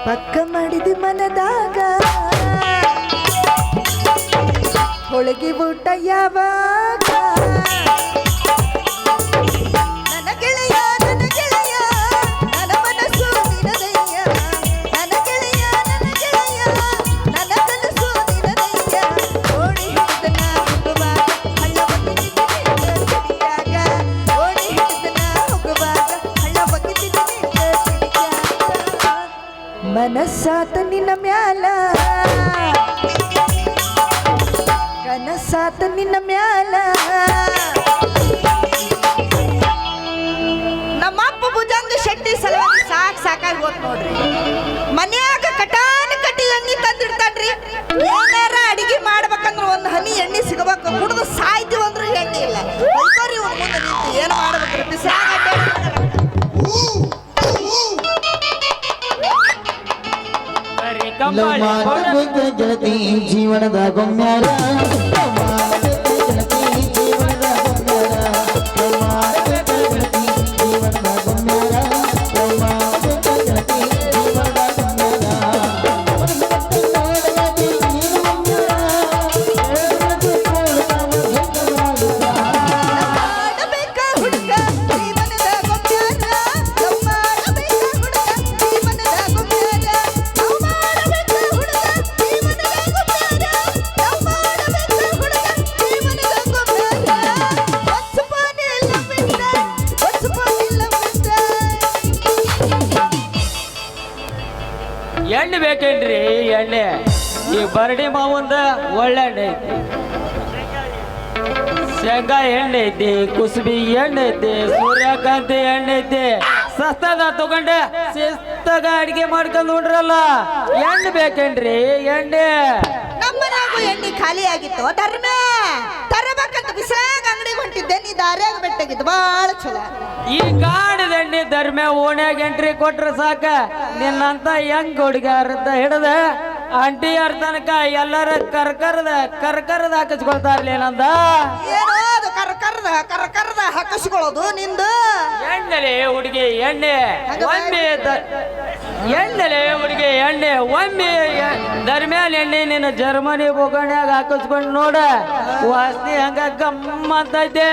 ಪಕ್ಕ ಮಾಡಿದ ಮನದಾಗ ಹೋಳಿಗೆ ಊಟ ಯಾವಾಗ ನನ್ನ ಗೆಳೆಯ ನನ್ನ ಮನಸ್ಸು ನಿನದಯ್ಯ ನನ್ನ ಗೆಳೆಯ ನನ್ನ ಕನಸು ನಿನದಯ್ಯ ಓಡಿ ಹಿಡಿದನ ಹೋಗುವಾಗ ಹಳ್ಳ ಬಗ್ಗಿಸಿದಾಗ ಓಡಿ ಹಿಡಿದನ ಹೋಗುವಾಗ ಹಳ್ಳ ಬಗ್ಗಿಸಿದಾಗ ಮನಸ್ಸಾತ ನಿನ್ನ ಮ್ಯಾಲ ಕನಸಾತ ನಿನ್ನ ಮ್ಯಾಲ ನಮ್ಮಪ್ಪ ಭುಜಂಗ ಶೆಟ್ಟಿ ಸಲುವಾಗಿ ಸಾಕಾಗಿ ಹೋತ್ ನೋಡ್ರಿ ಮನ್ಯಾಗ ಕಟಾನ ಕಟ್ಟಿ ಎಣ್ಣೆ ತಂದಿಡ್ತಾನ್ರಿ ಏನಾರ ಅಡಿಗೆ ಮಾಡ್ಬೇಕಂದ್ರ ಒಂದು ಹನಿ ಎಣ್ಣೆ ಸಿಗಬೇಕು ಕುಡಿದು ಸಾಯ್ತೀವಿ ಅಂದ್ರೆ ಎಣ್ಣೆ ಇಲ್ಲ ಬೈಕೋರಿ ಒಂದು ಮುಂದೆ ನಿಂತು ಏನು ಮಾಡ್ಬೇಕ್ರಿ ಬಿಸಿಲಾಗ ಗೆಳತಿ ಜೀವನದ ಗೊಮ್ಮ್ಯಾರ ಎಣ್ಣೆ ಬೇಕೇನ್ರಿ ಎಣ್ಣೆ ಈ ಬರಡಿ ಮಾವಂದ ಒಳ್ಳೆ ಎಣ್ಣೆ ಐತಿ ಶೇಂಗಾ ಎಣ್ಣೆ ಐತಿ ಕುಸುಬಿ ಎಣ್ಣೆ ಐತಿ ಸೂರ್ಯಕಾಂತಿ ಎಣ್ಣೆ ಐತಿ ಸಸ್ತದ ತಗೊಂಡೆ ಶಿಸ್ತಾಗ ಅಡಿಗೆ ಮಾಡ್ಕೊಂಡು ಉಂಡ್ರಲ್ಲ ಎಣ್ಣೆ ಬೇಕೇನ್ರಿ ಎಣ್ಣೆ ನಮ್ಮನಾಗೂ ಎಣ್ಣೆ ಖಾಲಿ ಆಗಿತ್ತು ಧರ್ಮ ತರಬೇಕಂತ ಬಿಸಾಗ ಅಂಗಡಿಗೆ ಹೊಂಟಿದ್ದೆ ನೀ ದಾರ್ಯಾಗ ಬೆಟ್ಟಾಗಿದ್ದು ಬಾಳ ಚಲೋ ಈ ಗಾಡಿದ ಎಣ್ಣೆ ಧರ್ಮ ಓಣ್ಯಾಗ ಎಂಟ್ರಿ ಕೊಟ್ರೆ ಸಾಕ ನಿನ್ನಂತ ಹೆಂಗ್ ಹುಡುಗಾರದ ಹಿಡ್ದ ಆಂಟಿಯರ್ ತನಕ ಎಲ್ಲರ ಕರ್ಕರದ ಹಾಕಿಸ್ಕೊಳ್ತಾರ್ಲಿ ನಂದ ಏನೋ ಅದು ಕರ್ಕರ್ದ ಹಾಕಿಸ್ಕೊಳ್ಳೋದು ನಿಂದು ಎಣ್ಣೆಲೆ ಹುಡುಗಿ ಎಣ್ಣೆ ಒಮ್ಮೆ ಎಣ್ಣೆಲೆ ಹುಡುಗಿ ಎಣ್ಣೆ ಒಮ್ಮೆ ಧರ್ಮ್ಯಾಲ ಎಣ್ಣೆ ನಿನ್ನ ಜರ್ಮನಿ ಬೊಗಣ್ಯಾಗ ಹಾಕಿಸ್ಕೊಂಡು ನೋಡ ವಾಸನೆ ಹಂಗ ಗಮ್ಮತ್ತೈತೆ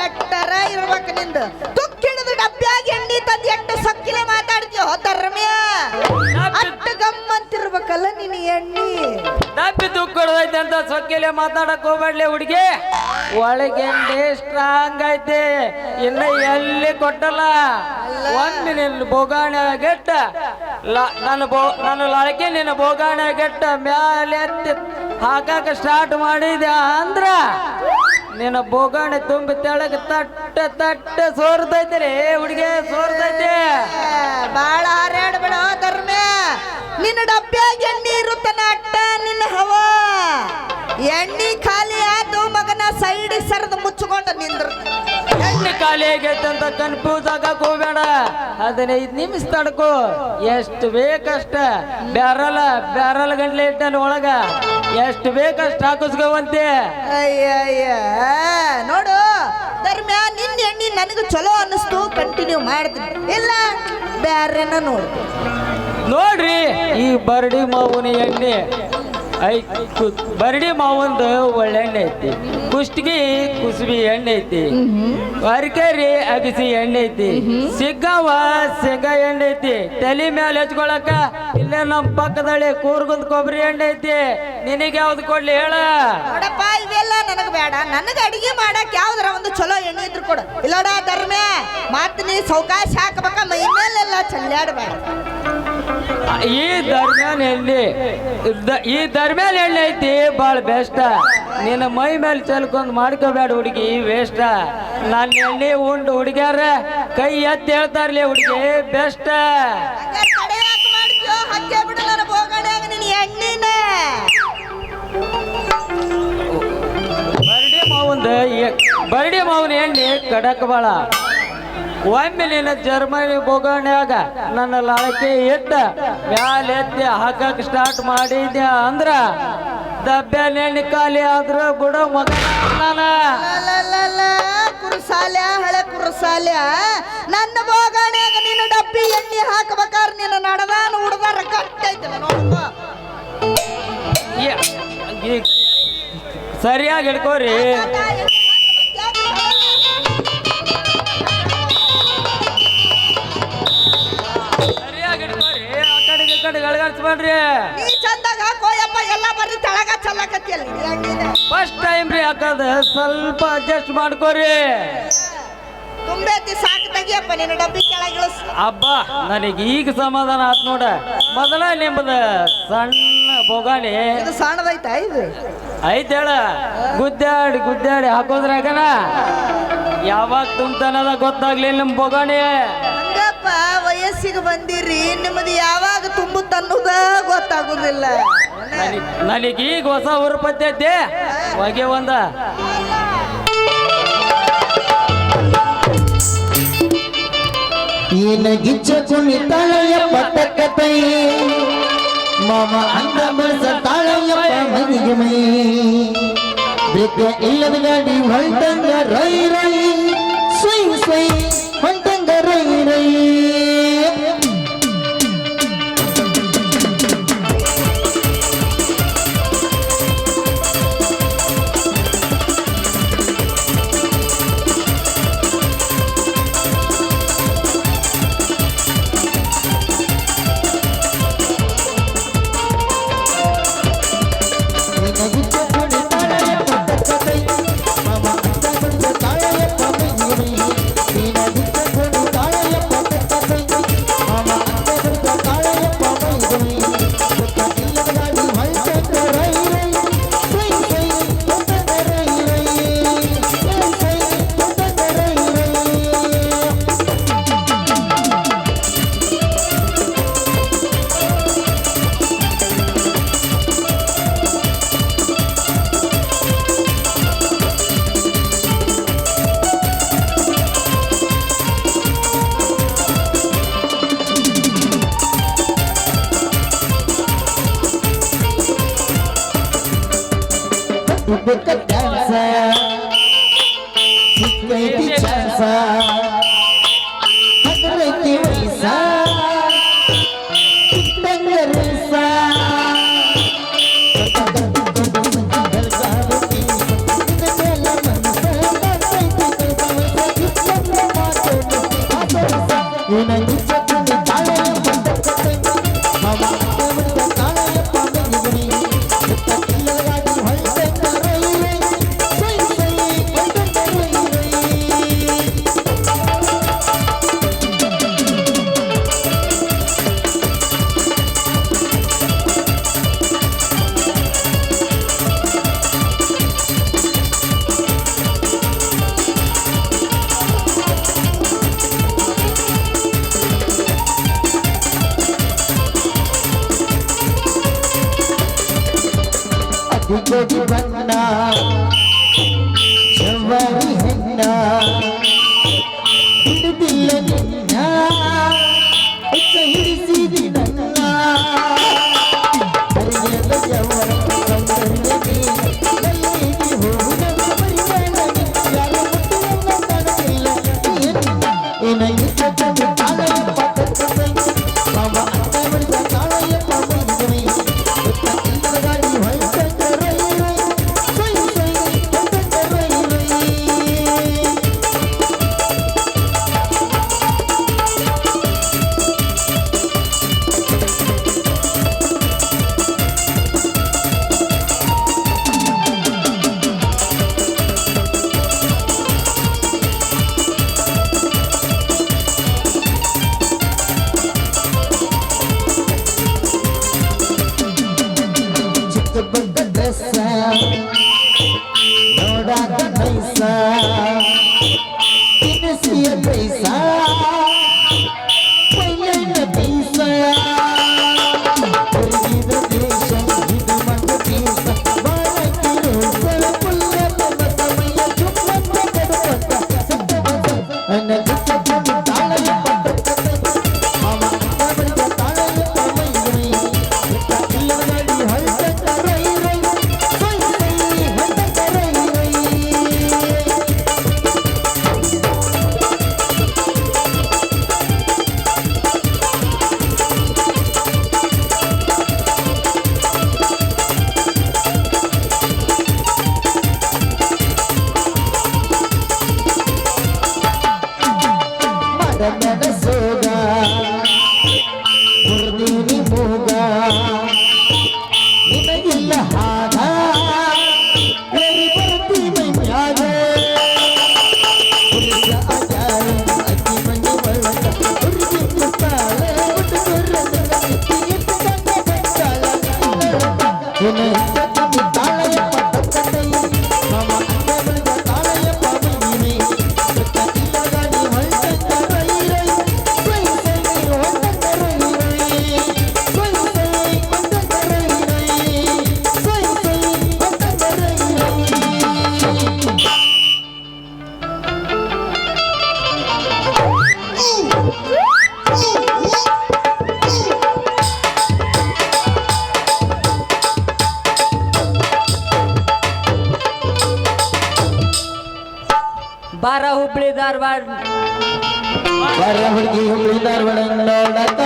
ಎಟ್ಟರ ಇರ್ಬೇಕು ನಿಂದು ತುಕ್ಕಿಡಿದು ಡಬ್ಬ್ಯಾಗಿ ಎಣ್ಣೆ ತಂದು ಎಟ್ಟು ಸೊಕ್ಕಿಲೆ ಮಾತಾಡ್ತೀಯೋ ಧರ್ಮ್ಯ ಅಟ್ಟು ಗಮ್ಮಂತಿರ್ಬೇಕಲ್ಲ ನಿನ್ನ ಎಣ್ಣೆ ಡಬ್ಬಿ ತುಕ್ಕೊಡ್ದೈತೆ ಅಂತ ಸೊಕ್ಕಿಲೆ ಮಾತಾಡಕ್ ಹೋಗ್ಬೇಡ್ಲಿ ಹುಡುಗಿ ಒಳಗೆ ಸ್ಟ್ರಾಂಗ್ ಐತೆ ಇನ್ನ ಎಲ್ಲಿ ಕೊಟ್ಟಲ್ಲ ಒಮ್ಮೆ ನಿನ್ನ ಬೋಗಾಣಗೆಟ್ಟ ನನ್ನ ಲಳಕೆ ನಿನ್ನ ಬೋಗಾಣಗೆಟ್ಟ ಮ್ಯಾಲೆ ಎತ್ತಿ ಹಾಕಾಕ ಸ್ಟಾರ್ಟ್ ಮಾಡಿದ್ಯಾ ಅಂದ್ರ ನಿನ್ನ ಬೋಗಾಣೆ ತುಂಬಿ ತೆಳಗ ತಟ್ಟ ಸೋರ್ತೈತೆ ರೀ ಹುಡುಗಿ ಸೋರ್ತೈತೆ ಬಾಳ ಹಾರಾಡ್ಬೇಡ ಧರ್ಮ ನಿನ್ನ ಡಬ್ಬ್ಯಾಗ ಎಣ್ಣೆ ಇರುತ್ತನ ಅಟ್ಟ ನಿನ್ನ ಹವ ಎಣ್ಣೆ ಖಾಲಿ ಆಯ್ತು ಮಗನ ಸೈಡ್ ಸರದು ಮುಚ್ಚಿಕೊಂಡು ನಿಂದ್ರ ಎಣ್ಣೆ ಖಾಲಿ ಆಗೈತೆ ಅಂತ ಕನ್ಫ್ಯೂಸ್ ಆಗಕ್ ಹೋಗ್ಬೇಡ 15 ನಿಮಿಷ ತಡ್ಕೋ ಎಷ್ಟು ಬೇಕಷ್ಟ ಬ್ಯಾರಲ್ ಗಂಟ್ಲೆ ಇಟ್ಟನ ಒಳಗ ಎಷ್ಟು ಬೇಕಷ್ಟು ಹಾಕಿಸ್ಕೋವಂತೆ ಅಯ್ಯ ನೋಡು ಧರ್ಮ ನಿನ್ನ ಎಣ್ಣೆ ನನಗೆ ಚಲೋ ಅನ್ನಿಸ್ತು ಕಂಟಿನ್ಯೂ ಮಾಡ್ತೀನಿ ಇಲ್ಲ ಬ್ಯಾರೇನ ನೋಡ್ರಿ ಈ ಬರಡಿ ಮಾವಿನ ಎಣ್ಣೆ ಬರಡಿ ಮಾವಂದು ಒಳ್ಳೆ ಎಣ್ಣೆ ಐತಿ ಕುಷ್ಟಗಿ ಕುಸುಬಿ ಎಣ್ಣೆ ಐತಿ ಅರ್ಕೇರಿ ಅಗಸಿ ಎಣ್ಣೆ ಐತಿ ಸಿಗ್ಗಾವ ಶೇಂಗಾ ಎಣ್ಣೆ ಐತಿ ತಲೆ ಮೇಲೆ ಹಚ್ಕೊಳಕ ಇಲ್ಲೇ ನಮ್ಮ ಪಕ್ಕದಲ್ಲಿ ಕೂರ್ಗುಂದ್ ಕೊಬ್ಬರಿ ಎಣ್ಣೆ ಐತಿ ನಿನಗೆ ಯಾವ್ದು ಕೊಡ್ಲಿ ಹೇಳ ನೋಡಪ್ಪ ಇವೆಲ್ಲ ನನಗೆ ಬೇಡ ನನಗೆ ಅಡಿಗೆ ಮಾಡಕ್ ಯಾವ್ದಾರ ಒಂದು ಚಲೋ ಎಣ್ಣೆ ಇದ್ರು ಕೊಡು ಇಲ್ಲೋಡ ಧರ್ಮ ಮತ್ ನೀ ಸೌಕಾಶ ಹಾಕಬೇಕ ಮೈ ಮೇಲೆಲ್ಲ ಚಲ್ಲಾಡಬೇಡ ಈ ಧರ್ಮ್ಯಾಲ ಎಣ್ಣೆ ಐತಿ ಬಾಳ ಬೆಸ್ಟ್ ನಿನ್ನ ಮೈ ಮೇಲೆ ಚೆಲ್ಕೊಂಡ್ ಮಾಡ್ಕೋಬೇಡ ಹುಡುಗಿ ವೇಸ್ಟ್ ನನ್ನ ಎಣ್ಣೆ ಉಂಡು ಹುಡುಗ್ಯಾರ ಕೈ ಎತ್ತಿ ಹೇಳ್ತಾರ್ಲಿ ಹುಡುಗಿ ಬೆಸ್ಟ್ ಬರಡಿ ಮಾವನ ಎಣ್ಣೆ ಕಡಕ್ ಬಾಳ ಒಮ್ಮೆ ನಿನ್ನ ಜರ್ಮನಿ ಬೋಗಣ್ಯಾಗ ನನ್ನ ಲಳಕೆ ಇಟ್ಟ ಮ್ಯಾಲೆ ಎತ್ತಿ ಹಾಕಕ್ ಸ್ಟಾರ್ಟ್ ಮಾಡಿದ್ಯ ಅಂದ್ರ ದಬ್ಬೆ ನೆಣ್ಣಿ ಖಾಲಿ ಆದ್ರ ಬಿಡ ಮಗ ಕುರುಸಾಲ್ಯ ಹಳೆ ಕುರುಸಾಲ್ಯ ನನ್ನ ಬೋಗಣ್ಯಾಗ ನೀನು ಡಬ್ಬಿ ಎಣ್ಣೆ ಹಾಕ ಸರಿಯಾಗಿ ಹಿಡ್ಕೋರಿ. ಸರಿಯಾಗಿ ಹಿಡ್ಕೋರಿ, ಆ ಕಡೆಗೆ ಈ ಕಡೆಗೆ ಅಳಗಾಡ್ಸ್ಬೇಡ್ರಿ. ನೀ ಚಂದಾಗ ಕೋಯಪ್ಪ ಎಲ್ಲ ಬರ್ರಿ ತಳಗ ಚಲ್ಲಕತ್ತಿಯಲ್ಲ ಫಸ್ಟ್ ಟೈಮ್ ರೀ ಹಾಕದ, ಸ್ವಲ್ಪ ಅಡ್ಜಸ್ಟ್ ಮಾಡ್ಕೋರಿ. ತುಂಬೈತಿ ಸಾಕು ತೆಗಿಯಪ್ಪ ನಿನ್ನ ಡಬ್ಬಿ ಕೆಳಗಿಳಿಸ್. ಅಬ್ಬಾ ನನಗೆ ಈಗ ಸಮಾಧಾನ ಆತ್ ನೋಡ. ಮೊದಲ ನಿಮ್ಮದ ಸಣ್ಣ ಬೊಗಾಣಿ ಇದು ಸಣ್ಣದೈತಾ ಇದು ಐತ್ ಹೇಳ. ಗುದ್ದಾಡಿ ಗುದ್ದಾಡಿ ಹಾಕೋದ್ರಾಗನ ಯಾವಾಗ ತುಂಬತನದ ಗೊತ್ತಾಗ್ಲಿಲ್ಲ ನಿಮ್ ಬೊಗಾಣಿ. ಹಂಗಪ್ಪ ವಯಸ್ಸಿಗೆ ಬಂದಿರಿ, ನಿಮ್ಮದು ಯಾವಾಗ ತುಂಬುತ್ತ ಅನ್ನೋದ ಗೊತ್ತಾಗುದಿಲ್ಲ. ನನಗೀಗ ಹೊಸ ಉರುಪತ್ತೈತಿ ಹೊಗೆ ಒಂದ. ಏನ ಗಿಚ್ಚ ಕುಣಿತಾಳಯ್ಯ ಪಟ್ಟಕತೈ ಮಾಮ ಅಂದ ಬಳಸ ತಾಳಯ್ಯಪ್ಪ ಮನಿಗೆ ಮೈ ಬೇಕ ಇಲ್ಲದ ಗಾಡಿ ಹೊಂಟಂಗ Rai Rai ಸ್ವೈ ಸ್ವೈ ಹೊಂಟಂಗ Rai Rai. Jodi banna, jawari henna, dil dinna, ekka hirisi dinna, hariyada jawara sambariyadi, nalli hona mariyana, yaru muttunna kanilla, ena yittu taalaya pattakai, mama atta varda taalaya pamangai, ekka illagadi hoyta. Dharwad ಬರ ಹುಡುಗಿ ಹುಡುಗಿ ಧಾರವಾಡ ನೋಡಕ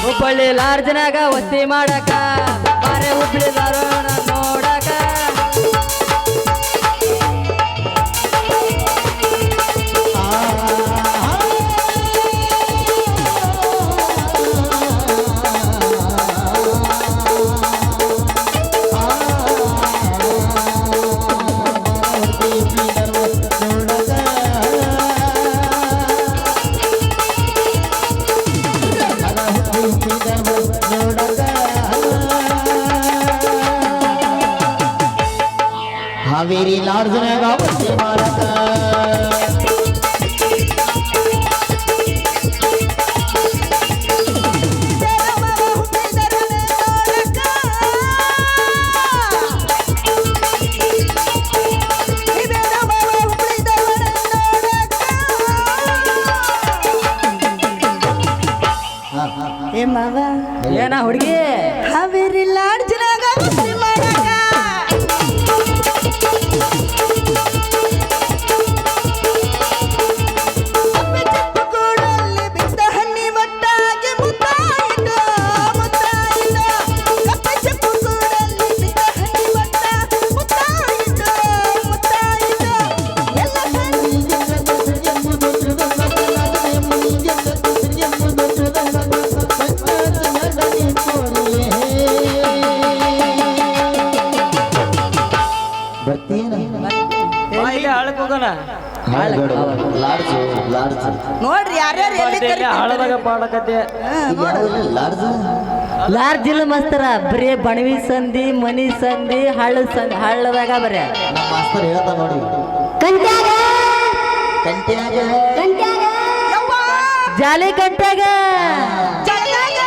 ಹುಬ್ಬಳ್ಳಿ ಲಾರ್ಜ್ನಾಗ ವಸ್ತಿ ಮಾಡಕ ಬಾರೆ ಹುಬ್ಬಳ್ಳಿ ಧಾರವಾಡ ನೋಡಕ ಹಾವೇರಿ ಲಾಡ್ಜ್ನಾಗ ವಸ್ತಿ ಮಾಡಕ ಏ ಮಾವ ಏನ ಹುಡುಗಿ ಹಾವೇರಿ ಲಾಡ್ಜ್ನಾಗ ವಸ್ತಿ ಮಾಡಕ ಕೂಡಲ್ಲಿ ಬಿದ್ದ ಹಣ್ಣಿ ಒಟ್ಟಾಗಿ ಮುತ್ತಾಯಿತು ಮುತ್ತಾಯಿತು ಕಪ್ಪೆ ಚೆಪ್ಪು ಕೂಡಲ್ಲಿ ಬಿದ್ದ ಹಣ್ಣಿ ಒಟ್ಟ ಮುತ್ತಾಯಿತು ಮುತ್ತಾಯಿತು ಎಲ್ಲ ಇಲ್ಲಿ ಹಳಕ್ ಹೋಗೋಣ ಲಾಡ್ಜು ಲಾಡ್ಜು ನೋಡ್ರಿ ಯಾರ್ಯಾರು ಎಲ್ಲಿ ಕರೀತಾರೆ. ಹಳದಾಗ ಪಾಡಕತ್ತೆ ಲಾಡ್ಜು ಲಾರ್ಜ್ ಇಲ್ಲ ಮಸ್ತರ ಬರೀ ಬಣವಿ ಸಂದಿ ಮನಿ ಸಂದಿ ಹಳ್ಳದಾಗ ಬರೀ ನಮ್ಮ ಮಾಸ್ತರ್ ಹೇಳ್ತಾ ನೋಡಿ ಕಂಟ್ಯಾಗ ಯವ್ವಾ, ಜಾಲಿ ಕಂಟ್ಯಾಗ ಜಳದಾಗ.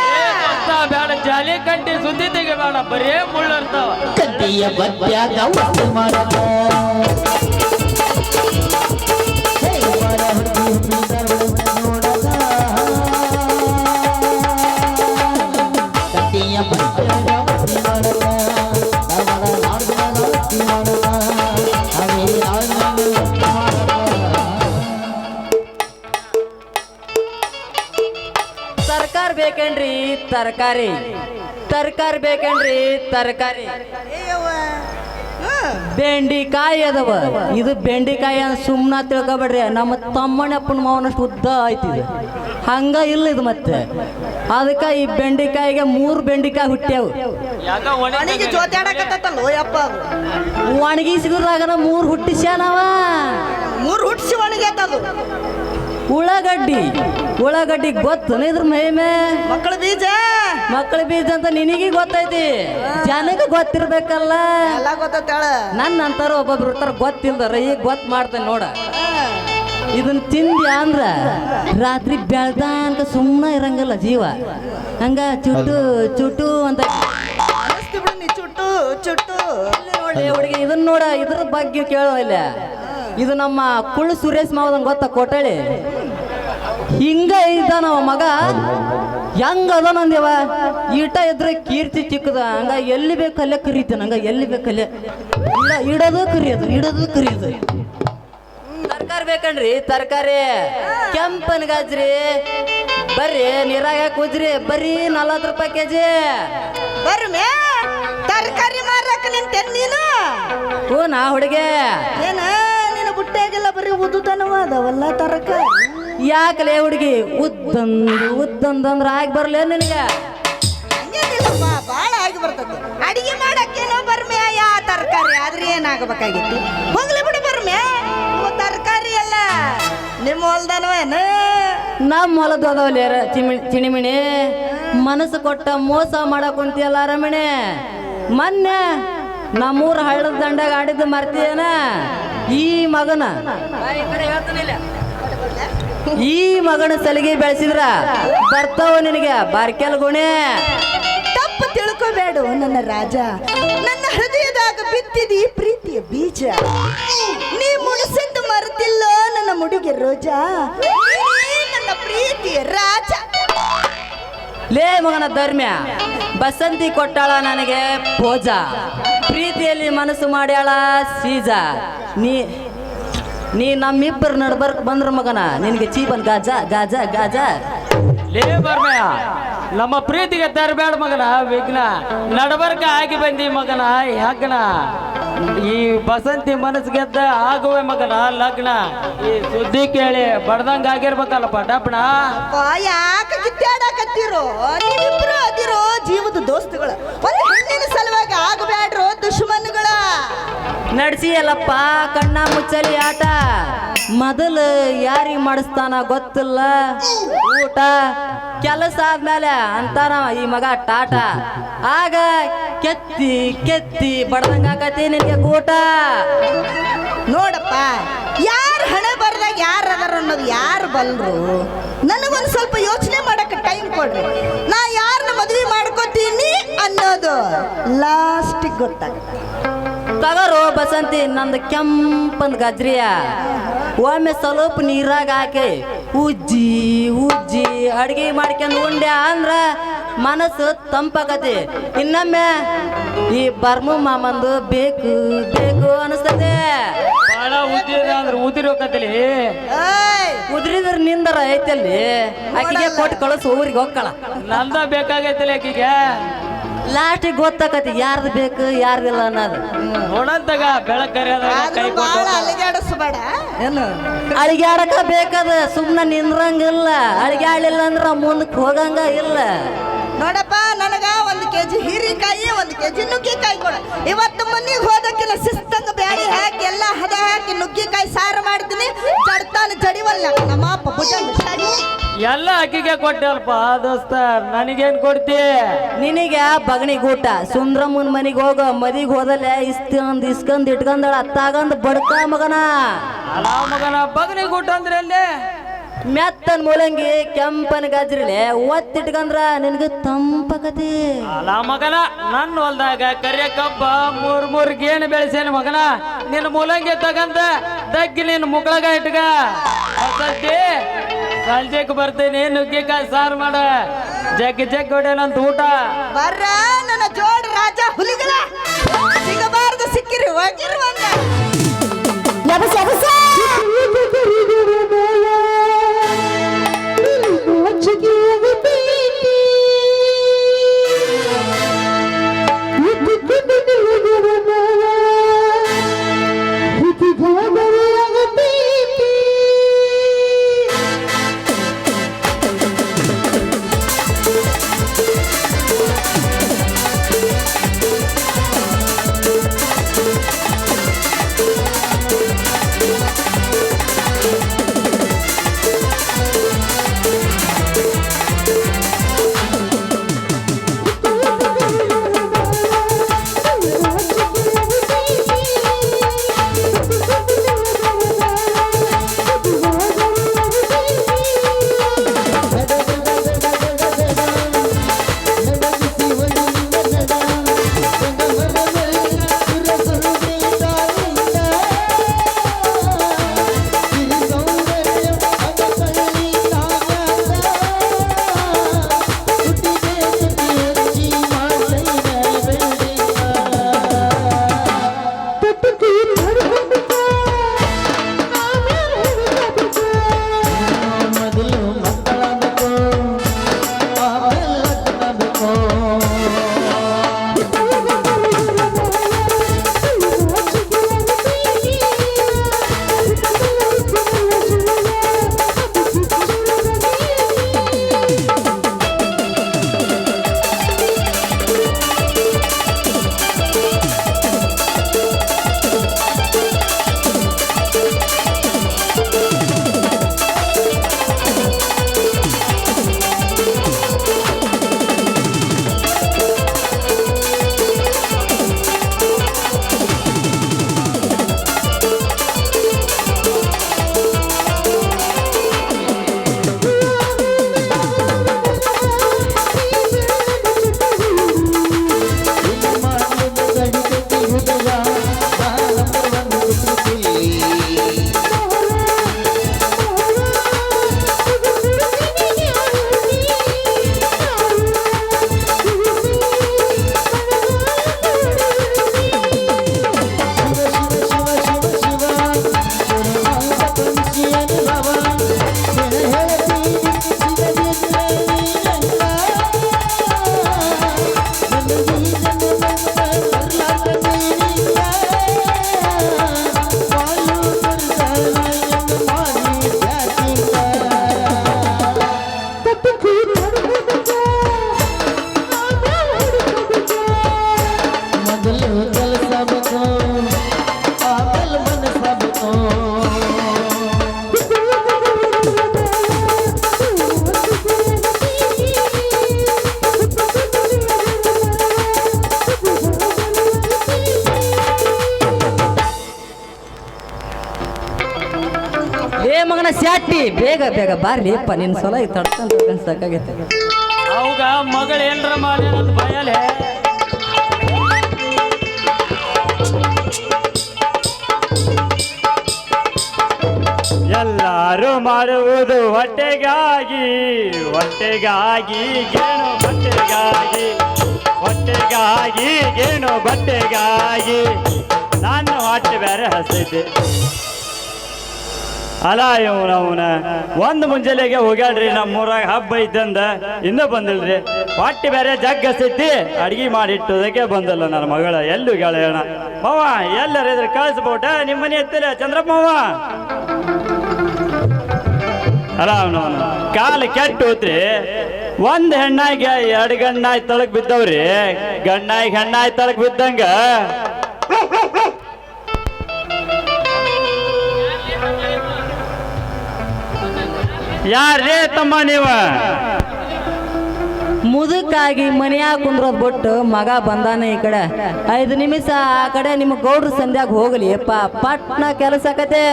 ಬೇಡ ಜಾಲಿ ಕಂಟಿ ಸುದ್ದಿ ತೆಗಿಬೇಡ ಬರೇ ಮುಳ್ಳು ಇರ್ತಾವ ಕಂಟಿಯ ಬಡ್ಡ್ಯಾಗ ವಸ್ತಿ ಮಾಡಕ ಹೇ ಬರ ಹುಡುಗಿ ಹುಡುಗಿ ಧಾರವಾಡ ನೋಡಕ ಕಂಟಿಯ ಬಡ್ಡ್ಯಾಗ ವಸ್ತಿ ಮಾಡಕ ಧಾರವಾಡ ಲಾಡ್ಜ್ನಾಗ ವಸ್ತಿ ಮಾಡಕ ಹಾವೇರಿ ಲಾಡ್ಜ್ನಾಗ ವಸ್ತಿ ಮಾಡಕ ತರಕಾರಿ ಬೇಕೇನ್ರಿ ತರಕಾರಿ ತರಕಾರಿ ಬೇಕೇನ್ರಿ ತರಕಾರಿ ಏ ಯವ್ವ. ಹ್ಮ್. ಬೆಂಡಿಕಾಯಿ ಅದಾವ ಇದು ಬೆಂಡಿಕಾಯಿ ಅಂತ ಸುಮ್ಮನೆ ತಿಳ್ಕೊಬೇಡ್ರಿ ನಮ್ಮ ತಮ್ಮನಪ್ಪನ ಮಾವನಷ್ಟು ಉದ್ದ ಆಯ್ತು ಇದು ಹಂಗ ಇಲ್ಲ ಇದು ಮತ್ತೆ ಅದಕ್ಕೆ ಈ ಬೆಂಡಿಕಾಯಿಗೆ 3 ಬೆಂಡಿಕಾಯಿ ಹುಟ್ಟ್ಯಾವು ಯಾಕ ಮನೆಗೆ ಜೋತಾಡಕತ್ತಲ್ಲ ಯಪ್ಪ ಅದು. ಒಣಗಿ ಸಿಗದಾಗನ 3 ಹುಟ್ಟಿಸ್ಯಾನವ 3 ಹುಟ್ಟಿಸಿ ಒಣಗ್ಯಾತದು ಉಳ್ಳಾಗಡ್ಡಿ ಗೊತ್ತನ ಇದ್ರ ಮಹಿಮೆ ಮಕ್ಕಳ ಬೀಜ ಮಕ್ಕಳ ಬೀಜ ಅಂತ ನಿನಗೆ ಗೊತ್ತೈತಿ ಜನಕ್ಕೆ ಗೊತ್ತಿರ್ಬೇಕಲ್ಲ ಎಲ್ಲ ಗೊತ್ತಾಳ. ನನ್ನ ಅಂತಾರ ಒಬ್ಬೊಬ್ರು ಇರ್ತಾರ ಗೊತ್ತಿಲ್ದಾರ ಈಗ ಗೊತ್ತು ಮಾಡ್ತೇನೆ ನೋಡ ಇದನ್ನ ತಿಂದ್ಯಾ ಅಂದ್ರ ರಾತ್ರಿ ಬೆಳ್ದಾನ್ಕ ಸುಮ್ಮನೆ ಇರಂಗಿಲ್ಲ ಜೀವ ಹಂಗ ಚುಟ್ಟು ಚುಟ್ಟು ಅಂತ ಅನಸ್ತಿ ಬಿಡು ನೀ ಚುಟ್ಟು ಚುಟ್ಟು. ನೋಡಿ ಹುಡುಗಿ ಇದನ್ನ ನೋಡ ಇದ್ರ ಬಗ್ಗೆ ಕೇಳೋ ಇಲ್ಲ ಇದು ನಮ್ಮ ಕುಳ್ಳು ಸುರೇಶ್ ಮಾವದಂಗ ಗೊತ್ತ ಕೋಟಳಿ ಹಿಂಗ ಇದ್ದಾನ ಅವ ಮಗ ಹೆಂಗ ಅದ ನಂದೇವ ಈಟ ಇದ್ರೆ ಕೀರ್ತಿ ಚಿಕ್ಕದ ಹಂಗ ಎಲ್ಲಿ ಬೇಕಲ್ಲೇ ಕರೀತಾನ ಹಂಗ ಎಲ್ಲಿ ಬೇಕಲ್ಲೇ ಇಲ್ಲ ಇಡೋದು ಕರಿಯೋದು ತರಕಾರಿ ಬೇಕನ್ರಿ ತರಕಾರಿ ಕೆಂಪನ ಗಾಜ್ರಿ ಬರ್ರಿ ನೀರಾಗ ಕೂಜ್ರಿ ಬರೀ 40 ರೂಪಾಯಿ ಕೆಜಿ ಬರ್ಮೆ ತರಕಾರಿ ಮಾರಕ ನಿಂತೆ ನೀನು. ಹ್ಞೂ ನಾ ಹುಡುಗೆ ಏನ ನಿನ್ನ ಬುಟ್ಟ್ಯಾಗೆಲ್ಲ ಬರೀ ಉದ್ದುತನವ ಅದಾವಲ್ಲ ತರಕಾರಿ. ಯಾಕಲೇ ಹುಡುಗಿ ಉದ್ದಂದ್ರ ಆಗಿ ಬರ್ಲೇ ನಿನಗೆ ಹಂಗೇನಿಲ್ಲಪ್ಪ ಭಾಳ ಆಗಿ ಬರ್ತದೆ. ಅಡಿಗೆ ಮಾಡಕ್ಕೇನೋ ಬರ್ಮೆ ಯಾ ತರಕಾರಿ ಆದ್ರೆ ಏನಾಗಬೇಕಾಗಿತ್ತು. ಹೋಗ್ಲಿ ಬಿಡು ಬರ್ಮೆ ತರಕಾರಿ ಎಲ್ಲ ನಿಮ್ಮ ಹೊಲ್ದನವೇನ ನಮ್ಮ ಹೊಲದ ಅದಾವಲ್ಲಿ ಚಿಣಿಮಿಣಿ ಮನಸ್ಸು ಕೊಟ್ಟ ಮೋಸ ಮಾಡಕ್ ಕುಂತಿಯಲ್ಲ ರಮಣಿ ಮೊನ್ನೆ ನಮ್ಮೂರ ಹಳ್ಳದ ದಂಡಾಗ ಆಡಿದ್ದು ಮರ್ತೀಯನ ಈ ಮಗನ ಸಲಿಗೆ ಬೆಳೆಸಿದ್ರ ಬರ್ತಾವ ನಿನಗೆ ಬಾರ್ಕೆಲ್ ಗುಣೆ ತಪ್ಪು ತಿಳ್ಕೋಬೇಡ ನನ್ನ ರಾಜ. ನನ್ನ ಹೃದಯದಾಗ ಬಿತ್ತಿದಿ ಪ್ರೀತಿಯ ಬೀಜ. ನೀ ಮುಡಿಸಿದ್ದು ಮರೆತಿಲ್ಲ ನನ್ನ ಮುಡಿಗೆ ರೋಜ. ನೀನೇ ನನ್ನ ಪ್ರೀತಿಯ ರಾಜ. ಲೇ ಮಗನ ಧರ್ಮ್ಯ ಬಸಂತಿ ಕೊಟ್ಟಾಳ ನನಗೆ ಪೂಜಾ ಪ್ರೀತಿ ಪ್ರೀತಿಯಲ್ಲಿ ಮನಸ್ಸು ಮಾಡ್ಯಾಳ ಸೀಜ ನೀ ನಮ್ಮಿಬ್ಬರು ನಡ್ಬರ್ಕ್ ಬಂದ್ರ ಮಗನ ನಿನಗೆ ಚೀಪನ್ ಗಾಜ ಗಾಜ ಗಾಜ ಲೇ ಬರ್ಮಯ ನಮ್ಮ ಪ್ರೀತಿಗೆ ತರಬೇಡ ಮಗನ ವಿಘ್ನ ನಡಬರ್ಕ ಆಗಿ ಬಂದಿ ಮಗನ ಹೆಗ್ನ ಈ ಬಸಂತಿ ಮನಸ್ಸು ಗೆದ್ದ ಆಗುವೆ ಮಗನ ಲಗ್ನ ಈ ಸುದ್ದಿ ಕೇಳಿ ಬಡ್ದಂಗ ಆಗಿರ್ಬೇಕಲ್ಲಪ್ಪ ಡಬ್ಣ ಯಾಕೆ ಕಿತ್ತಾಡಕತ್ತೀರೋ ನೀವಿಬ್ರು ಅದಿರೋ ಜೀವದ ದೋಸ್ತುಗಳು ಒಂದು ಹೆಣ್ಣಿನ ಸಲುವಾಗಿ ಆಗಬೇಡ್ರೋ ದುಶ್ಮನ್ಗಳ ನಡ್ಸಿಯಲ್ಲಪ್ಪ ಕಣ್ಣ ಮುಚ್ಚಲಿ ಆಟ ಮೊದಲು ಯಾರಿಗೆ ಮಾಡಿಸ್ತಾನ ಗೊತ್ತಿಲ್ಲ ಊಟ ಕೆಲಸ ಆದ್ಮೇಲೆ ಅಂತಾನ ಈ ಮಗ ಟಾಟ ಆಗ ಕೆತ್ತಿ ಕೆತ್ತಿ ಬಡ್ದಂಗ ಆಕತಿ ನಿನಗೆ ಊಟ ನೋಡಪ್ಪ ಯಾರು ಹಣೆ ಬರ್ದಾಗ ಯಾರು ಅದಾರ ಅನ್ನೋದು ಯಾರು ಬಲ್ರು ನನಗೊಂದು ಸ್ವಲ್ಪ ಯೋಚನೆ ಮಾಡಕ್ಕೆ ಟೈಮ್ ಕೊಡ್ರಿ ನಾ ಯಾರನ್ನ ಮದುವೆ ಮಾಡ್ಕೋತೀನಿ ಅನ್ನೋದು ಲಾಸ್ಟಿಗೆ ಗೊತ್ತಾಗುತ್ತೆ ತಗರೋ ಬಸಂತಿ ನಂದು ಕೆಂಪಂದ್ ಗಜ್ರಿಯ ಒಮ್ಮೆ ಸ್ವಲ್ಪ ನೀರಾಗ ಹಾಕಿ ಉಜ್ಜಿ ಉಜ್ಜಿ ಅಡ್ಗೆ ಮಾಡ್ಕೊಂಡು ಉಂಡೆ ಅಂದ್ರ ಮನಸ್ಸು ತಂಪಾಕತಿ ಇನ್ನೊಮ್ಮೆ ಈ ಬರ್ಮು ಮಾಮಂದು ಬೇಕು ಬೇಕು ಅನಿಸ್ತದೆ ಬಹಳ ಉದ್ದಿರ ಅಂದ್ರೆ ಉದಿರೋಕತ್ತಲಿ ಉದ್ರಿದ್ರ ನಿಂದರ ಐತಲ್ಲಿ ಆಕಿಗೆ ಕೊಟ್ಟು ಕಳಿಸ್ ಊರಿಗೆ ಹೋಗ್ಕಳ ನಂದ ಬೇಕಾಗೈತಿಲ್ಲ ಆಕಿಗೆ ಲಾಸ್ಟಿಗೆ ಗೊತ್ತಾಕತಿ ಯಾರ್ದು ಬೇಕು ಯಾರ್ದಿಲ್ಲ ಅನ್ನೋದು ನೋಡಂತಾಗ ಬೆಳಕರಿಯಾದಾಗ ಕೈ ಕೊಟ್ಟು ಅಲಿಗಾಡಿಸ್ಬೇಡ ಏನು ಅಳಿಗ್ಯಾಡಕ ಬೇಕದ ಸುಮ್ಮನೆ ನಿಂದ್ರಂಗಿಲ್ಲ ಅಳಿಗ್ಯಾಡಲಿಲ್ಲ ಅಂದ್ರ ಮುಂದಕ್ಕೆ ಹೋಗಂಗ ಇಲ್ಲ ನೋಡಪ್ಪ ನನಗ 1 ಕೆಜಿ ಹೀರಿಕಾಯಿ 1 ಕೆಜಿ ನುಗ್ಗಿಕಾಯಿ ಕೊಡ ಇವತ್ತು ಮನೆಗೆ ಹೋದಕ್ಕಿನ ಶಿಸ್ತಂಗ ಬ್ಯಾಳಿ ಹಾಕಿ ಎಲ್ಲ ಹದ ಹಾಕಿ ನುಗ್ಗಿಕಾಯಿ ಸಾರು ಮಾಡ್ತೀನಿ ಜಡ್ತಾನ ಜಡಿವಲ್ಲ ನಮ್ಮ ಅಪ್ಪ ಭುಜಂಗ ಎಲ್ಲ ಅಕ್ಕಿಗೆ ಕೊಟ್ಟಲ್ಪ ದೋಸ್ತ ನನಗೇನ್ ಕೊಡ್ತಿ ನಿನಗೆ ಬಗಣಿಗೂಟ ಸುಂದ್ರಮ್ಮನ ಮನೆಗೆ ಹೋಗ ಮದಿಗೆ ಹೋದಲ್ಲ ಇಸ್ಕೊಂಡ್ ಇಟ್ಕೊಂಡಳ ಅತ್ತಾಗಂದ್ ಬಡ್ಕ ಮಗನ ಅಲ್ಲ ಮಗನ ಬಗನಿ ಊಟ ಅಂದ್ರೆ ಅಲ್ಲಿ ಮೆತ್ತನ್ ಮೂಲಂಗಿ ಕೆಂಪನ ಗಜ್ರಿಲೆ ಒತ್ತಿಟ್ಕಂದ್ರ ನಿನಗೆ ತಂಪಕತಿ ಅಲ್ಲ ಮಗನ ನನ್ನ ಹೊಲ್ದಾಗ ಕರಿಯ ಕಬ್ಬ ಮೂರ್ ಗೇಣು ಬೆಳೆಸೇನ ಮಗನ ನಿನ್ನ ಮೂಲಂಗಿ ತಗಂತ ದಗ್ಗಿ ನಿನ್ನ ಮುಕ್ಕಳಗ ಇಟ್ಕ ಸದ್ಯ ಸಂಜೆಕ್ ಬರ್ತೀನಿ ನುಗ್ಗಿಕಾಯಿ ಸಾರು ಮಾಡ ಜಗ್ ಹೊಡೆಯನಂತ ಊಟ ಬರ್ರ ನನ್ನ ಜೋಡ್ ರಾಜ ಹುಲಿಗಳ ಸಿಗಬಾರ್ದು ಸಿಕ್ಕಿರಿ ಹೋಗಿರುವಂತ ಬೇಗ ಬೇಗ ಬಾರ್ಲಿಪ್ಪ ನಿನ್ ಸಲ ತಡ್ಕೊಂಡ್ ಸಾಕಾಗೈತೆ. ಅವಾಗ ಮಗಳು ಏನ್ರ ಮಾಡಿ ಅಂತ ಭಯಲೆ ಎಲ್ಲರೂ ಮಾಡುವುದು ಹೊಟ್ಟೆಗಾಗಿ ಹೊಟ್ಟೆಗಾಗಿ ಗೇಣು ಬಟ್ಟೆಗಾಗಿ ಹೊಟ್ಟೆಗಾಗಿ ಗೇಣು ಬಟ್ಟೆಗಾಗಿ ನಾನು ಹೊಟ್ಟೆ ಬೇರೆ ಹಸೈತೆ. ಅಲ್ಲ ಇವನವನ ಒಂದು ಮುಂಜಾನೆಗೆ ಹೋಗ್ಯಾಡ್ರಿ ನಮ್ಮೂರಾಗ ಹಬ್ಬ ಇದ್ದಂದ ಇನ್ನೂ ಬಂದಿಲ್ರಿ. ಹೊಟ್ಟೆ ಬೇರೆ ಜಗ್ ಹಸೈತಿ ಅಡ್ಗೆ ಮಾಡಿಟ್ಟೋದಕ್ಕೆ ಬಂದಲ್ಲ ನನ್ನ ಮಗಳ. ಎಲ್ಲೂ ಗೆಳೆಯಣ ಮಾವ ಎಲ್ಲರ ಇದ್ರೆ ಕಳಿಸ್ಬೋಟ ನಿಮ್ಮ ಮನೆ ಎತ್ತಿಲ್ಲ ಚಂದ್ರಪ್ಪವ. ಅಲ್ಲ ಅವನವನು ಕಾಲು ಕೆಟ್ಟು ಹೋತ್ರಿ. ಒಂದ್ ಹೆಣ್ಣಾಗಿ ಎರಡು ಗಣ್ಣಾಯಿ ತಳಕ್ ಬಿದ್ದವ್ರಿ. ಗಣ್ಣಾಯಿಗೆ ಹೆಣ್ಣಾಯಿ ತಳಕ್ ಬಿದ್ದಂಗ ಯಾರೇ ತಮ್ಮ ನೀವ ಮುದುಕಾಗಿ ಮನ್ಯಾಗ ಕುಂದ್ರೋದ್ ಬಿಟ್ಟು ಮಗ ಬಂದಾನ ಈ ಕಡೆ 5 ನಿಮಿಷ ಆ ಕಡೆ ನಿಮ್ಮ ಗೌಡ್ರ ಸಂಧ್ಯಾಗ ಹೋಗ್ಲಿ ಪಟ್ನ ಕೆಲಸ ಆಕತೆ.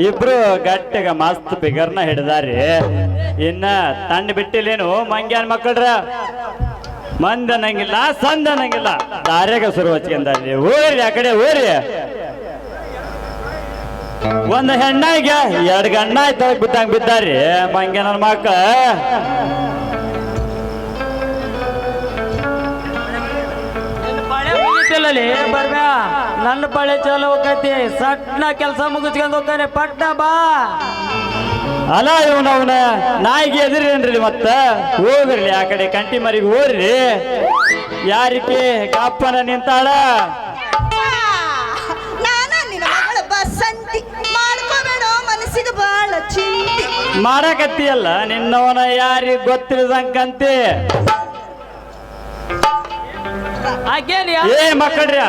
ಇಬ್ರು ಗಟ್ಟಿಗ ಮಸ್ತ್ ಫಿಗರ್ನ ಹಿಡ್ದಾರಿ. ಇನ್ನ ತಣ್ಣ ಬಿಟ್ಟಿಲ್ಲೇನು ಮಂಗ್ಯಾನ್ ಮಕ್ಕಳ್ರ. ಮಂದ ನಂಗಿಲ್ಲ ಸಂದ ನಂಗಿಲ್ಲ ದಾರ್ಯಾಗ ಸುರು ಹಚ್ಕೊಂಡ್ರಿ. ಊರಿ ಆ ಕಡೆ ಊರಿ ಒಂದು ಹೆಣ್ಣಾಯಿಗೆ 2 ಗಣ್ಣಾಯಿ ತಳಕ್ ಬಿದ್ದಂಗ ಬಿದ್ದಾರಿ ಮಂಗ್ಯ ನನ್ನ ಮಕ್ಕ. ಬರ್ಬ್ಯಾ ನನ್ನ ಪಳೆ ಚಲೋ ಹೋಗತಿ ಸಟ್ನ ಕೆಲಸ ಮುಗಿಸ್ಕೊಂಡ್ ಹೋಗ್ತಾನೆ ಪಟ್ನ ಬಾ. ಅಲ್ಲ ಇವನವನ ನಾಯಿಗೆ ಎದುರೇನ್ರಿ ಮತ್ತ ಹೋಗ್ರಿ ಆ ಕಡೆ ಕಂಟಿ ಮರಿಗೆ ಹೋಗ್ರಿ. ಯಾರಿಗೆ ಕಪ್ಪನ ನಿಂತಾಳ ನಾನ ನಿನ್ನ ಮಗಳ ಬಸಂತಿ ಮಾಡ್ಕೋಬೇಡ ಮನಸ್ಸಿಗೆ ಬಾಳ ಚಿಂತಿ. ಮಾಡಕತ್ತಿಯಲ್ಲ ನಿನ್ನವನ ಯಾರಿಗ್ ಗೊತ್ತಿರದಂಕಂತೆ. ಏ ಮಕ್ಕಳ್ರಿ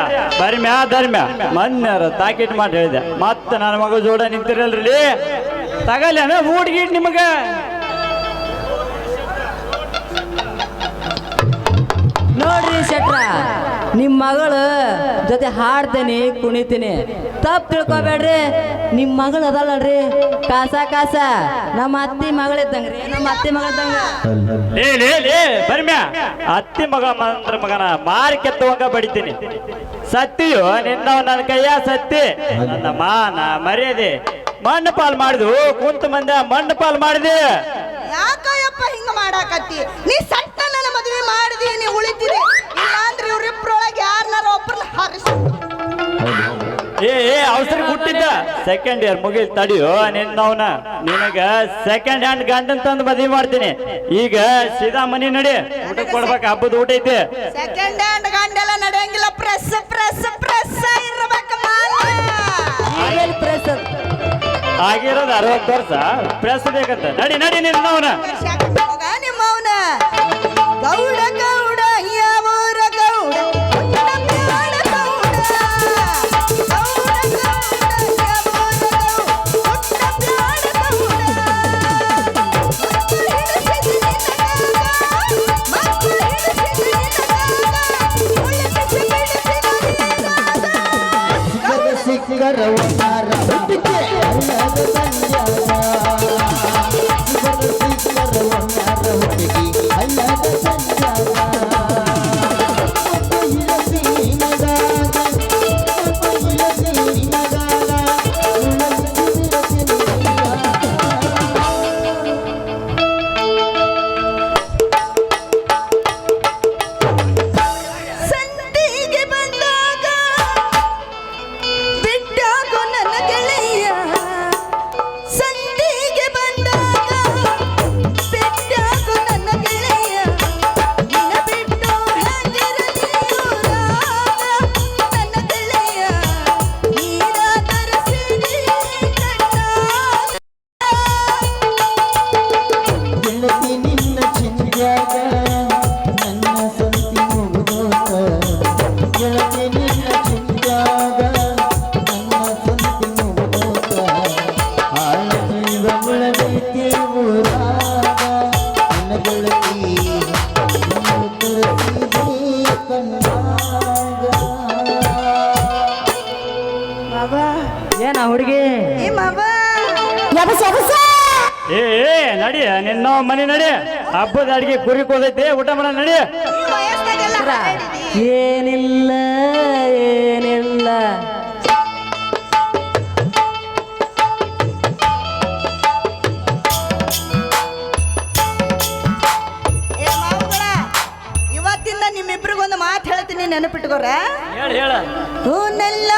ಬರ್ಮ್ಯಾ ಧರ್ಮ್ಯಾ ಮೊನ್ನೆರ ತಾಕೀಟ್ ಮಾಡಿ ಹೇಳಿದೆ ಮತ್ತ ನನ್ನ ಮಗ ಜೋಡ ನಿಂತಿರಲ್ರಿ ತಗಲ್ಯಾನ ಹೂಡ್ಗೀಟ್ ನಿಮಗ. ನೋಡ್ರಿ ಶೆಟ್ರ ನಿಮ್ ಮಗಳು ಜೊತೆ ಹಾಡ್ತೇನೆ ಕುಣಿತೀನಿ ತಪ್ಪು ತಿಳ್ಕೊಬೇಡ್ರಿ. ನಿಮ್ ಮಗಳು ಅದಲ್ಲಲ್ರಿ ಕಾಸ ನಮ್ಮ ಅತ್ತಿ ಮಗಳಿದ್ದಂಗ್ರಿ. ನಮ್ಮ ಅತ್ತಿ ಮಗಳಿದ್ದಂಗ ಲೇ ಬರ್ಮ್ಯಾ ಅತ್ತಿ ಮಗ ಮಂದ್ರ ಮಗನ ಮಾರಿ ಕೆತ್ತುವಂಗ ಬಡಿತೀನಿ. ಸತ್ತಿಯು ನಿನ್ನವ ನನ್ನ ಕೈಯ ಸತ್ತಿ ನನ್ನ ಮಾನ ಮರ್ಯಾದೆ ಮಣ್ಣು ಪಾಲ್ ಮಾಡಿದು ಕುಂತ ಮಂದ ಮಣ್ಣು ಪಾಲ್ ಮಾಡಿದೆ. ಯಾಕಯ್ಯಪ್ಪ ಹಿಂಗ ಮಾಡಾಕತ್ತಿ? ನೀ ಸಟ್ಟ ನನ್ನ ಮದುವೆ ಮಾಡಿದಿ ನೀ ಉಳಿತಿದಿ. ಇಲ್ಲ ಅಂದ್ರೆ ಇವ್ರಿಬ್ರೊಳಗೆ ಯಾರನ್ನಾರ ಒಬ್ಬರನ್ನ ಹಾರಿಸಿ. ಏ ಅವಸರ ಹುಟ್ಟಿದ್ದ ಸೆಕೆಂಡ್ ಇಯರ್ ಮುಗಿಲ್ ತಡಿಯೋ ನಿನ್ನವನ. ನಿನಗ ಸೆಕೆಂಡ್ ಹ್ಯಾಂಡ್ ಗಂಡನ್ ತಂದು ಮದುವೆ ಮಾಡ್ತೀನಿ. ಈಗ ಸೀದಾ ಮನಿ ನಡಿ ಊಟ ಕೊಡ್ಬೇಕು ಹಬ್ಬದ ಊಟ ಐತಿ. ಸೆಕೆಂಡ್ ಹ್ಯಾಂಡ್ ಗಂಡೆಲ್ಲ ನಡೆಯಂಗಿಲ್ಲ. ಪ್ರೆಸ್ ಪ್ರೆಸ್ ಪ್ರೆಸ್ ಇರ್ಬೇಕು ಮಾಲ. ಪ್ರೆಸ್ ಆಗಿರೋದು 60 ವರ್ಷ ಪ್ರೆಸ್ ಬೇಕಂತ. ನಡಿ ನಿನ್ನವನ ಹೋಗ ನಿಮ್ಮವನ ಗೌಡ ಗೌಡ ಯಾವೂರ ಗೌಡ ಹುಟ್ಟಬ್ಯಾಡ ಗೌಡ. ಗೌಡ ಗೌಡ ಯಾವೂರ ಗೌಡ ಹುಟ್ಟಬ್ಯಾಡ ಗೌಡ. ಮಕ್ಕಳು ಹಿಡಿಸಿದ ನಿನಗಾಗ ಉಳಿಸಿ ಬಿಡಿಸಿದ ನಿನಗಾಗ. ಸಿಕ್ಕರ ಸಂತಿಗೆ ಬಂದಾಗ ಬಿಟ್ಟಾಗೋ ನನ್ನ ಗೆಳೆಯ. ಸಂತಿಗೆ ಬಂದಾಗ ಬಿಟ್ಟಾಗೋ ನನ್ನ ಗೆಳೆಯ. ನಿನ್ನ ಬಿಟ್ಟು ಹೆಂಗಿರಲಿ ಊರಾಗ ನನ್ನ ಗೆಳೆಯ. ನೀರ ತರಿಸಿರಿ ಕಣ್ಣಾಗ. ಗೆಳತಿ ನಿನ್ನ ಚಿಂತ್ಯಾಗ ನನ್ನ ಸಂತಿ ಮುಗಿದೋತ. ಗೆಳತಿ ನಿನ್ನ ಚಿಂತ್ಯಾಗ ನನ್ನ ಸಂತಿ ಮುಗಿದೋತ. ಆಳ ಜೀವ ಮುಳಗೈತಿ ಊರಾಗ ನನ್ನ ಗೆಳತಿ ನಿನ್ನ ತರಿಸಿದಿ ಕಣ್ಣಾಗ. ಏನ ಹುಡುಗಿ ಏ ಮಾವ ಎಬಸ ಏ ನಡಿ ನಿನ್ನ ಮನೆ ನಡಿ ಹಬ್ಬದ ಅಡಿಗೆ ಕುರಿ ಕೋದೈತಿ ಊಟ ಮಾಡ ನಡಿ ಈ ವಯಸ್ಸಾಗೆಲ್ಲ ಹಾರಾಡಿದಿ. ಏನಿಲ್ಲ ಏನಿಲ್ಲ ಏ ಮಾವುಗಳ, ಇವತ್ತಿಂದ ನಿಮ್ಮಿಬ್ರಿಗೊಂದು ಮಾತು ಹೇಳ್ತೀನಿ, ನೆನಪಿಟ್ಕೋರ. ಹೇಳ ಹೂನಲ್ಲ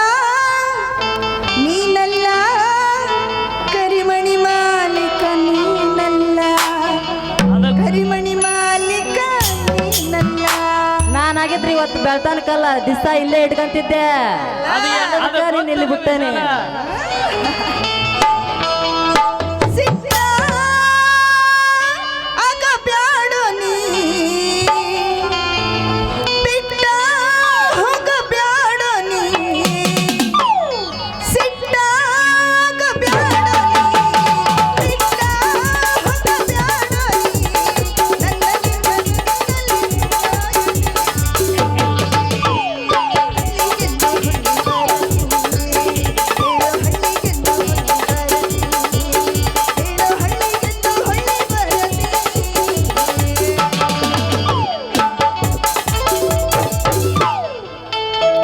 ನೀನಲ್ಲ, ಕರಿಮಣಿ ಮಾಲೀಕ ನೀನಲ್ಲ, ಕರಿಮಣಿ ಮಾಲೀಕ ನೀನಲ್ಲ. ನಾನಾಗಿದ್ರಿ ಇವತ್ತು ಬೆಳ್ತಾನಕ್ಕಲ್ಲ ದಿವಸ ಇಲ್ಲೇ ಇಟ್ಕೊಂತಿದ್ದೆ ನೀನ್ ಇಲ್ಲಿ ಬಿಟ್ಟೇನೆ. ಸಿಟ್ಟ ಆಗ ಬ್ಯಾಡ ನೀ, ಬಿಟ್ಟ ಹೋಗ ಬ್ಯಾಡ ನೀ, ಸಿಟ್ಟ ಆಗ ಬ್ಯಾಡ ನೀ, ಬಿಟ್ಟ ಹೋಗ ಬ್ಯಾಡ ನೀ,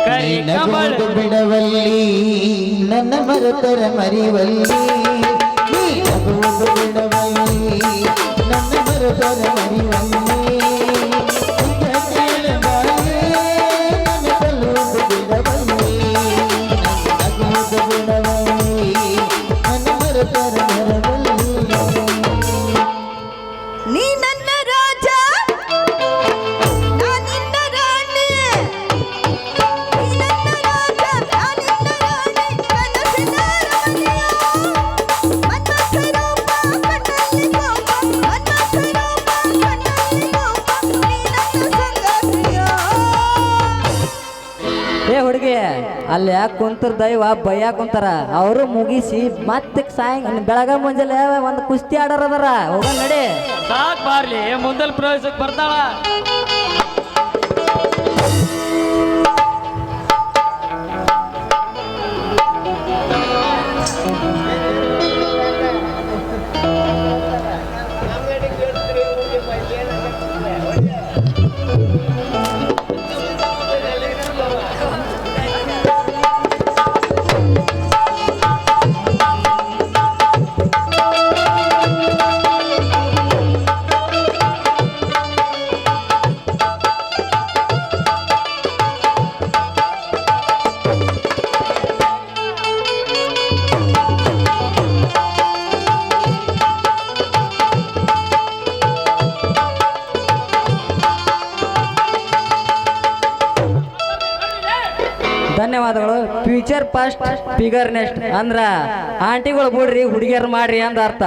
ನನ್ನ ನಗುವುದು ಬಿಡವಲ್ಲಿ ನನ್ನ ಮರೆತರ ಮರಿವಲ್ಲಿ, ನೀ ನಗುವುದು ಬಿಡವಲ್ಲಿ ನನ್ನ ಮರೆತರ ಮರಿವಲ್ಲಿ, ಈಗ ಕೇಳಬಾರದೆ ನನ್ನ ಕೊಲ್ಲುವುದು ಬಿಡವಲ್ಲಿ, ನಗುವುದು ಬಿಡವಲ್ಲಿ ನನ್ನ ಮರೆತರ ಮರವಲ್ಲಿ. ನೀ ನನ್ನ ರಾಜ, ನಾ ನಿನ್ನ ರಾಣಿ, ನೀ ನನ್ನ ರಾಜ, ನಾ ನಿನ್ನ ರಾಣಿ, ಕನಸಿನ ಅರಮನೆಯ, ಮನ್ಮಥ ರೂಪ ಕಣ್ಣಲ್ಲಿ ಕೋಪ, ಮನ್ಮಥ ರೂಪ ಕಣ್ಣಲ್ಲಿ ಕೋಪ, ನೀ ನನ್ನ ಸಂಗಾತಿಯ. ಏ ಹುಡುಗಿ ಅಲ್ಲಿ ಯಾಕೆ ಕುಂತರ ದೈವ ಬಯ್ಯ ಕುಂತಾರ ಅವರು ಮುಗಿಸಿ ಮತ್ತೆ ಬೆಳಗ ಮುಂಜಾನೆ ಒಂದು ಕುಸ್ತಿ ಆಡೋರದಾರ ಹೋಗ ನಡಿ. ಸಾಕ್ ಬಾರ್ಲಿ ಮುಂದಲ್ ಪ್ರವೇಶಕ್ಕೆ ಬರ್ತಾಳ. ಧನ್ಯವಾದಗಳು. ಫ್ಯೂಚರ್ ಫಸ್ಟ್ ಫಿಗರ್ ನೆಕ್ಸ್ಟ್ ಅಂದ್ರ ಆಂಟಿಗಳು ಬಿಡ್ರಿ ಹುಡುಗಿಯರ್ ಮಾಡ್ರಿ ಅಂತ ಅರ್ಥ.